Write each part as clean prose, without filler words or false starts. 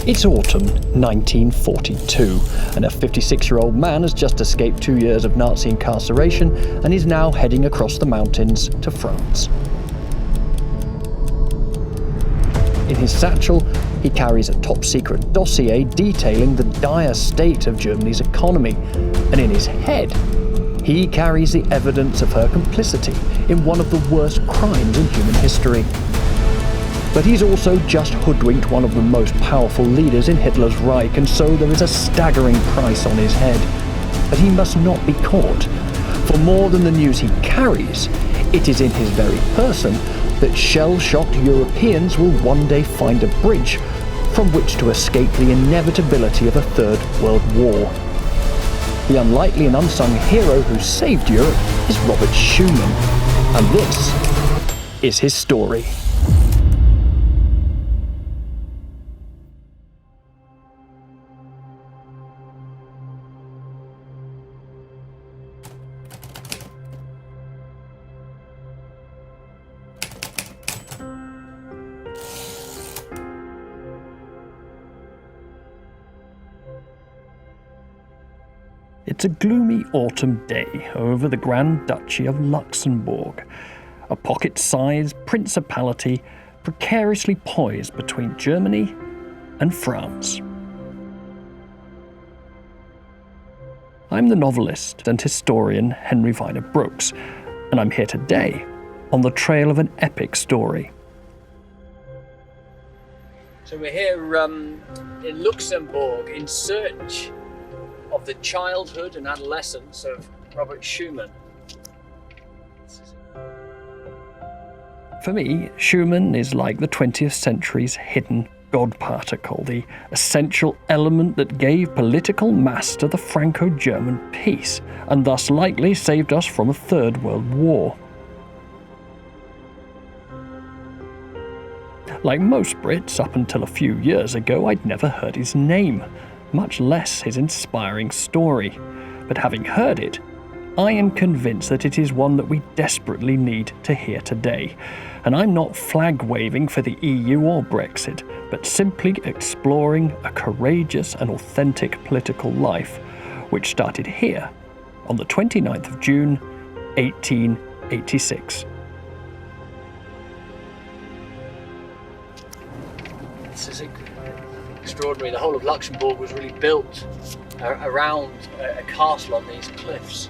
It's autumn 1942, and a 56-year-old man has just escaped 2 years of Nazi incarceration and is now heading across the mountains to France. In his satchel, he carries a top-secret dossier detailing the dire state of Germany's economy, and in his head, he carries the evidence of her complicity in one of the worst crimes in human history. But he's also just hoodwinked one of the most powerful leaders in Hitler's Reich, and so there is a staggering price on his head. But he must not be caught. For more than the news he carries, it is in his very person that shell-shocked Europeans will one day find a bridge from which to escape the inevitability of a Third World War. The unlikely and unsung hero who saved Europe is Robert Schuman, and this is his story. It's a gloomy autumn day over the Grand Duchy of Luxembourg, a pocket-sized principality precariously poised between Germany and France. I'm the novelist and historian Henry Vyner-Brooks, and I'm here today on the trail of an epic story. So we're here in Luxembourg in search of the childhood and adolescence of Robert Schuman. For me, Schuman is like the 20th century's hidden God particle, the essential element that gave political mass to the Franco-German peace, and thus likely saved us from a Third World War. Like most Brits, up until a few years ago, I'd never heard his name, much less his inspiring story. But having heard it, I am convinced that it is one that we desperately need to hear today. And I'm not flag-waving for the EU or Brexit, but simply exploring a courageous and authentic political life, which started here on the 29th of June, 1886. This is extraordinary. The whole of Luxembourg was really built around a castle on these cliffs.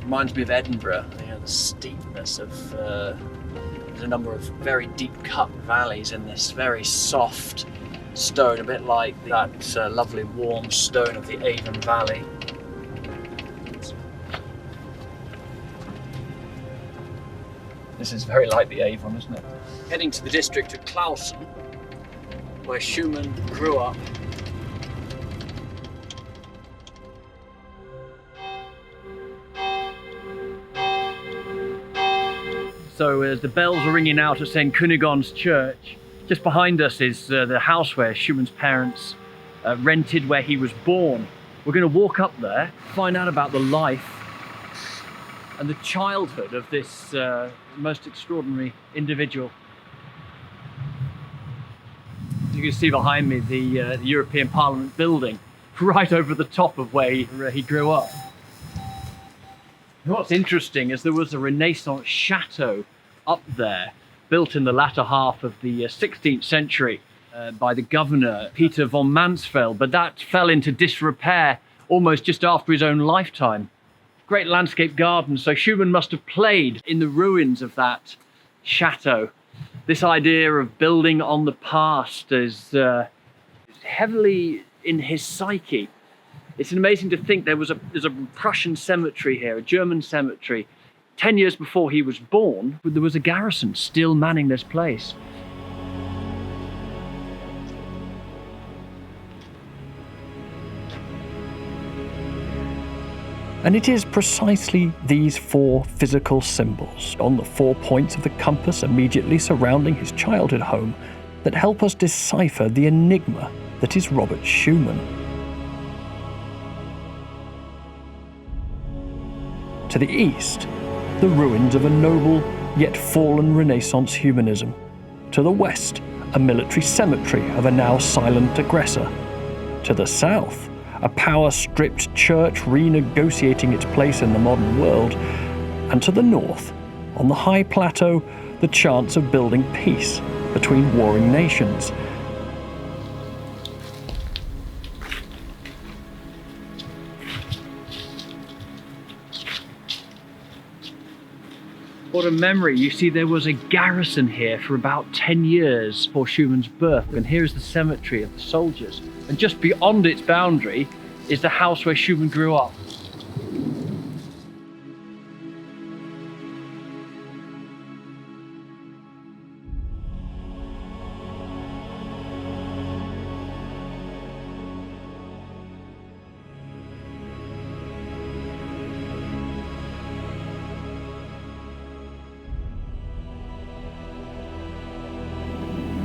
Reminds me of Edinburgh, the steepness of there's a number of very deep cut valleys in this very soft stone, a bit like that lovely warm stone of the Avon Valley. This is very like the Avon, isn't it? Heading to the district of Clausen, where Schuman grew up. So as the bells are ringing out at St. Cunegon's Church, just behind us is the house where Schuman's parents rented where he was born. We're going to walk up there, find out about the life and the childhood of this most extraordinary individual. You can see behind me the European Parliament building, right over the top of where he grew up. What's interesting is there was a Renaissance chateau up there, built in the latter half of the 16th century by the governor, Peter von Mansfeld, but that fell into disrepair almost just after his own lifetime. Great landscape garden, so Schuman must have played in the ruins of that chateau. This idea of building on the past is heavily in his psyche. It's amazing to think there's a Prussian cemetery here, a German cemetery. 10 years before he was born, there was a garrison still manning this place. And it is precisely these four physical symbols on the 4 points of the compass immediately surrounding his childhood home that help us decipher the enigma that is Robert Schuman. To the east, the ruins of a noble yet fallen Renaissance humanism. To the west, a military cemetery of a now silent aggressor. To the south, a power-stripped church renegotiating its place in the modern world. And to the north, on the high plateau, the chance of building peace between warring nations. What a memory. You see, there was a garrison here for about 10 years before Schumann's birth. And here is the cemetery of the soldiers. And just beyond its boundary is the house where Schuman grew up.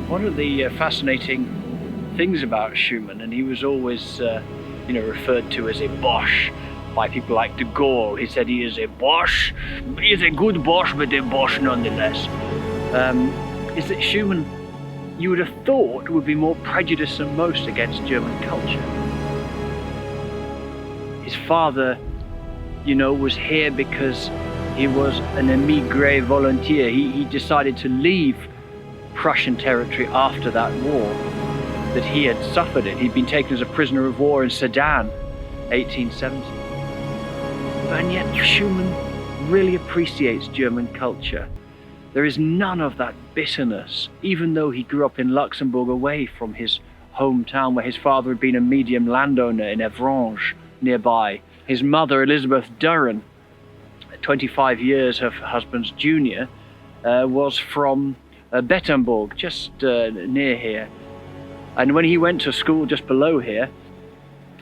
One of the fascinating things about Schumann, and he was always referred to as a Boche by people like de Gaulle. He said he is a Boche, he is a good Boche, but a Boche nonetheless. Is that Schumann, you would have thought, would be more prejudiced than most against German culture. His father, was here because he was an émigré volontiers. He decided to leave Prussian territory after that war, that he had suffered it. He'd been taken as a prisoner of war in Sedan, 1870. And yet Schumann really appreciates German culture. There is none of that bitterness, even though he grew up in Luxembourg, away from his hometown, where his father had been a medium landowner in Avranches, nearby. His mother, Elizabeth Duren, 25 years her husband's junior, was from Bettembourg, just near here. And when he went to school just below here,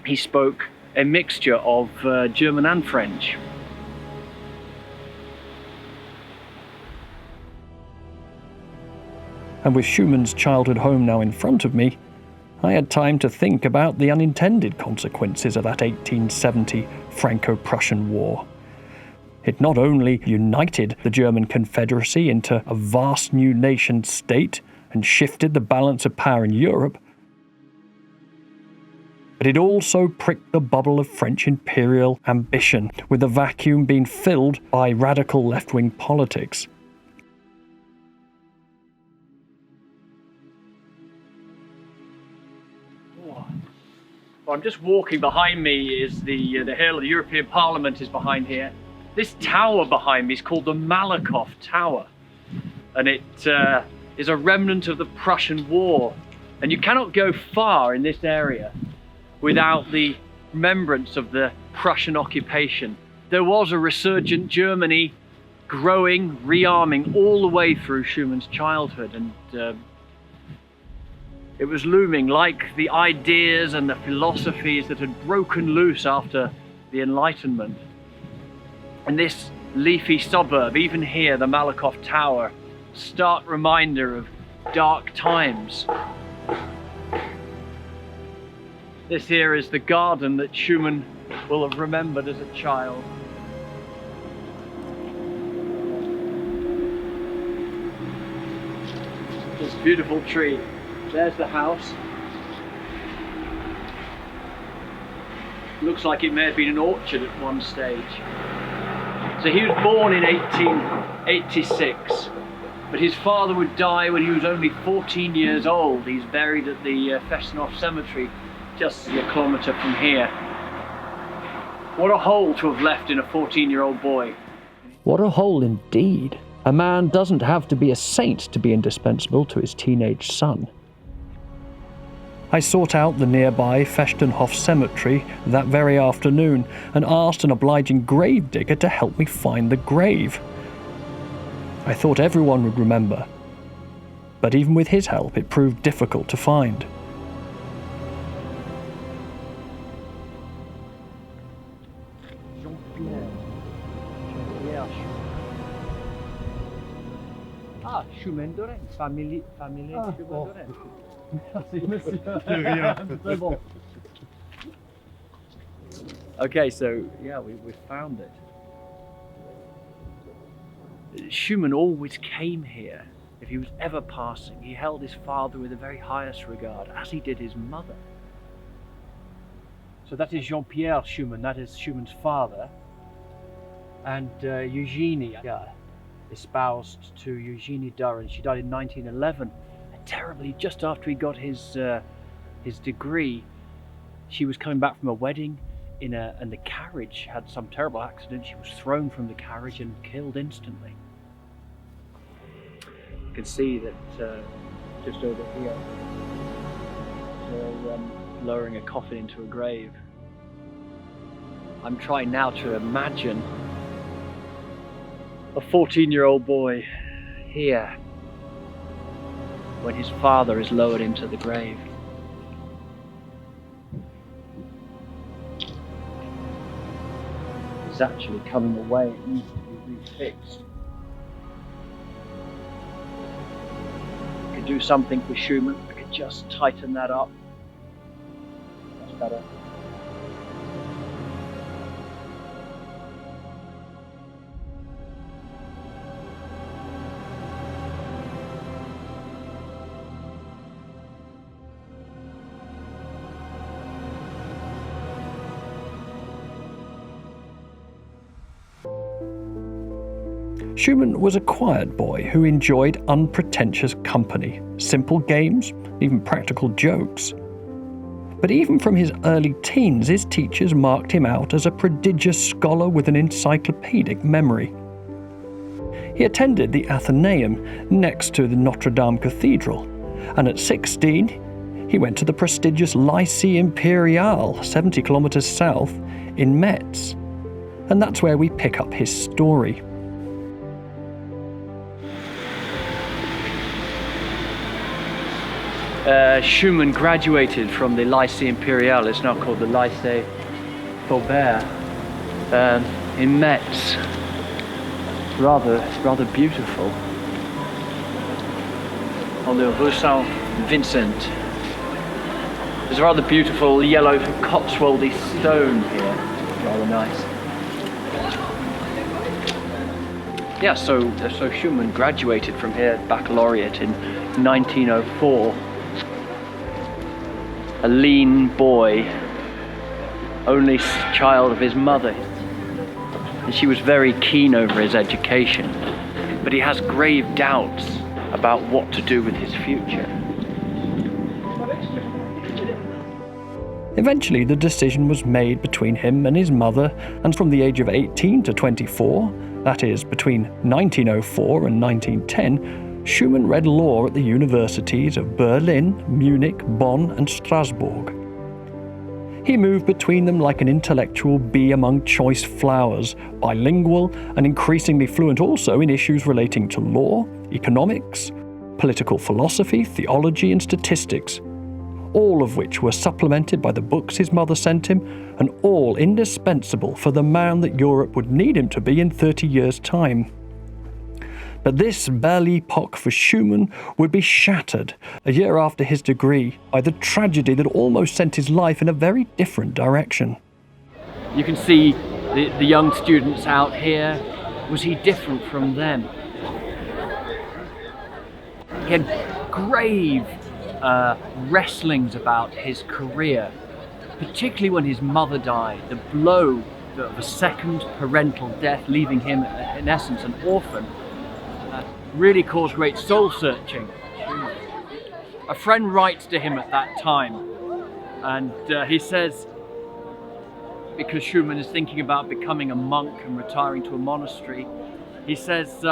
he spoke a mixture of German and French. And with Schumann's childhood home now in front of me, I had time to think about the unintended consequences of that 1870 Franco-Prussian War. It not only united the German Confederacy into a vast new nation-state and shifted the balance of power in Europe, but it also pricked the bubble of French imperial ambition, with the vacuum being filled by radical left-wing politics. Well, I'm just walking. Behind me is the hill. The European Parliament is behind here. This tower behind me is called the Malakoff Tower, and it is a remnant of the Prussian War. And you cannot go far in this area without the remembrance of the Prussian occupation. There was a resurgent Germany, growing, rearming all the way through Schumann's childhood, and it was looming like the ideas and the philosophies that had broken loose after the Enlightenment. And this leafy suburb, even here, the Malakoff Tower, stark reminder of dark times. This here is the garden that Schumann will have remembered as a child. This beautiful tree. There's the house. Looks like it may have been an orchard at one stage. So he was born in 1886, but his father would die when he was only 14 years old. He's buried at the Fessenhof Cemetery, just a kilometre from here. What a hole to have left in a 14-year-old boy. What a hole indeed. A man doesn't have to be a saint to be indispensable to his teenage son. I sought out the nearby Fessenhof Cemetery that very afternoon and asked an obliging gravedigger to help me find the grave. I thought everyone would remember, but even with his help it proved difficult to find. Schuman Doren, family Schuman Doren. Merci, monsieur. Okay, so yeah, we found it. Schumann always came here if he was ever passing, he held his father with the very highest regard, as he did his mother. So that is Jean-Pierre Schuman, that is Schumann's father. And Eugenie, espoused to Eugenie Duran. She died in 1911. And terribly, just after he got his degree, she was coming back from a wedding and the carriage had some terrible accident. She was thrown from the carriage and killed instantly. You can see that just over here, they're lowering a coffin into a grave. I'm trying now to imagine a 14-year-old boy here when his father is lowered into the grave. It's actually coming away, it needs to be refixed. I could do something for Schumann, I could just tighten that up. That's better. Schumann was a quiet boy who enjoyed unpretentious company, simple games, even practical jokes. But even from his early teens, his teachers marked him out as a prodigious scholar with an encyclopedic memory. He attended the Athenaeum next to the Notre Dame Cathedral, and at 16, he went to the prestigious Lycée Impérial, 70 kilometers south, in Metz. And that's where we pick up his story. Schumann graduated from the Lycée Impérial, it's now called the Lycée Faubert, in Metz. Rather beautiful. On the Rue Saint-Vincent. There's a rather beautiful yellow Cotswoldy stone here, rather nice. Yeah, so Schumann graduated from here, baccalaureate, in 1904. A lean boy, only child of his mother. And she was very keen over his education, but he has grave doubts about what to do with his future. Eventually, the decision was made between him and his mother, and from the age of 18 to 24, that is, between 1904 and 1910, Schumann read law at the universities of Berlin, Munich, Bonn, and Strasbourg. He moved between them like an intellectual bee among choice flowers, bilingual and increasingly fluent also in issues relating to law, economics, political philosophy, theology, and statistics, all of which were supplemented by the books his mother sent him, and all indispensable for the man that Europe would need him to be in 30 years' time. But this belle epoque for Schumann would be shattered a year after his degree by the tragedy that almost sent his life in a very different direction. You can see the young students out here. Was he different from them? He had grave wrestlings about his career, particularly when his mother died. The blow of a second parental death, leaving him in essence an orphan, really caused great soul searching. A friend writes to him at that time, and he says, because Schumann is thinking about becoming a monk and retiring to a monastery, he says,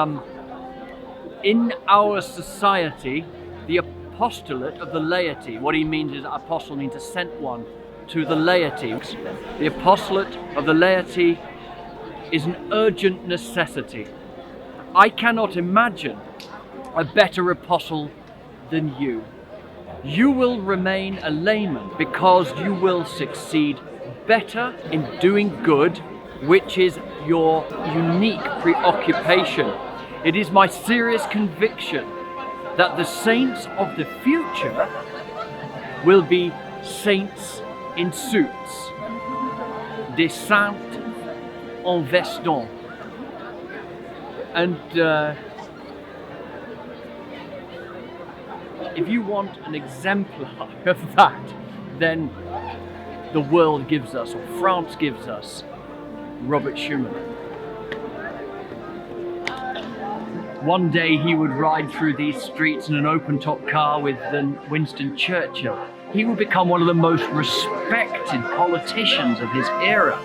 in our society, the apostolate of the laity, what he means is apostle means a sent one to the laity. The apostolate of the laity is an urgent necessity. I cannot imagine a better apostle than you. You will remain a layman because you will succeed better in doing good, which is your unique preoccupation. It is my serious conviction that the saints of the future will be saints in suits, des saints en veston. And If you want an exemplar of that, then the world gives us, or France gives us, Robert Schuman. One day he would ride through these streets in an open-top car with Winston Churchill. He would become one of the most respected politicians of his era.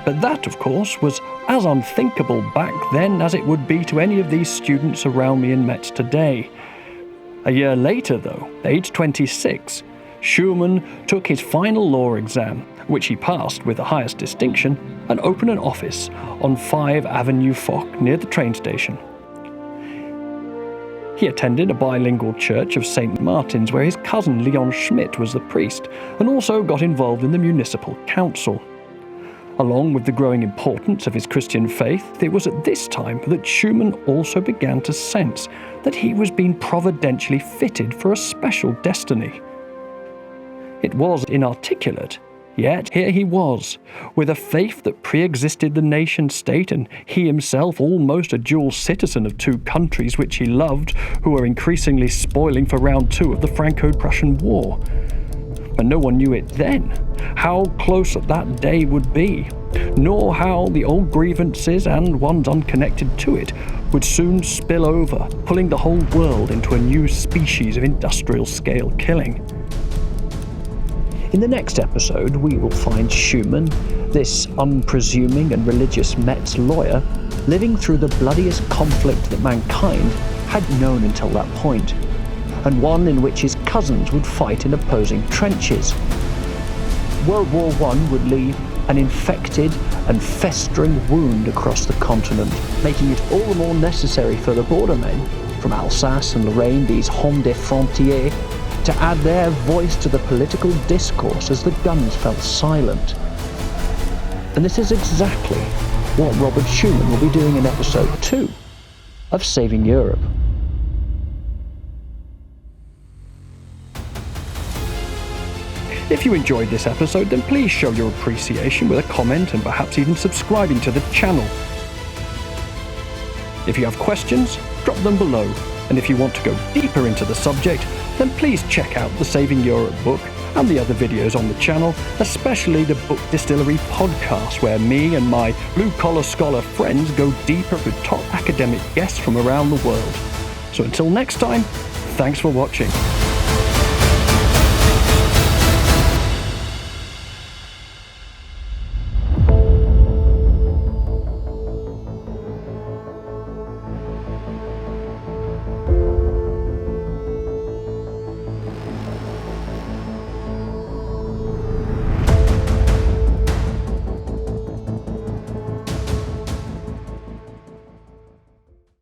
But that, of course, was as unthinkable back then as it would be to any of these students around me in Metz today. A year later, though, aged 26, Schuman took his final law exam, which he passed with the highest distinction, and opened an office on 5 Avenue Foch near the train station. He attended a bilingual church of St. Martin's where his cousin Leon Schmidt was the priest, and also got involved in the municipal council. Along with the growing importance of his Christian faith, it was at this time that Schuman also began to sense that he was being providentially fitted for a special destiny. It was inarticulate, yet here he was, with a faith that pre-existed the nation-state, and he himself almost a dual citizen of 2 countries which he loved, who were increasingly spoiling for round 2 of the Franco-Prussian War. And no one knew it then, how close that day would be, nor how the old grievances and ones unconnected to it would soon spill over, pulling the whole world into a new species of industrial-scale killing. In the next episode, we will find Schuman, this unpresuming and religious Metz lawyer, living through the bloodiest conflict that mankind had known until that point, and one in which his cousins would fight in opposing trenches. World War I would leave an infected and festering wound across the continent, making it all the more necessary for the bordermen from Alsace and Lorraine, these hommes des frontières, to add their voice to the political discourse as the guns fell silent. And this is exactly what Robert Schuman will be doing in episode 2 of Saving Europe. If you enjoyed this episode, then please show your appreciation with a comment and perhaps even subscribing to the channel. If you have questions, drop them below, and if you want to go deeper into the subject, then please check out the Saving Europe book and the other videos on the channel, especially the Book Distillery podcast, where me and my blue-collar scholar friends go deeper with top academic guests from around the world. So until next time, thanks for watching.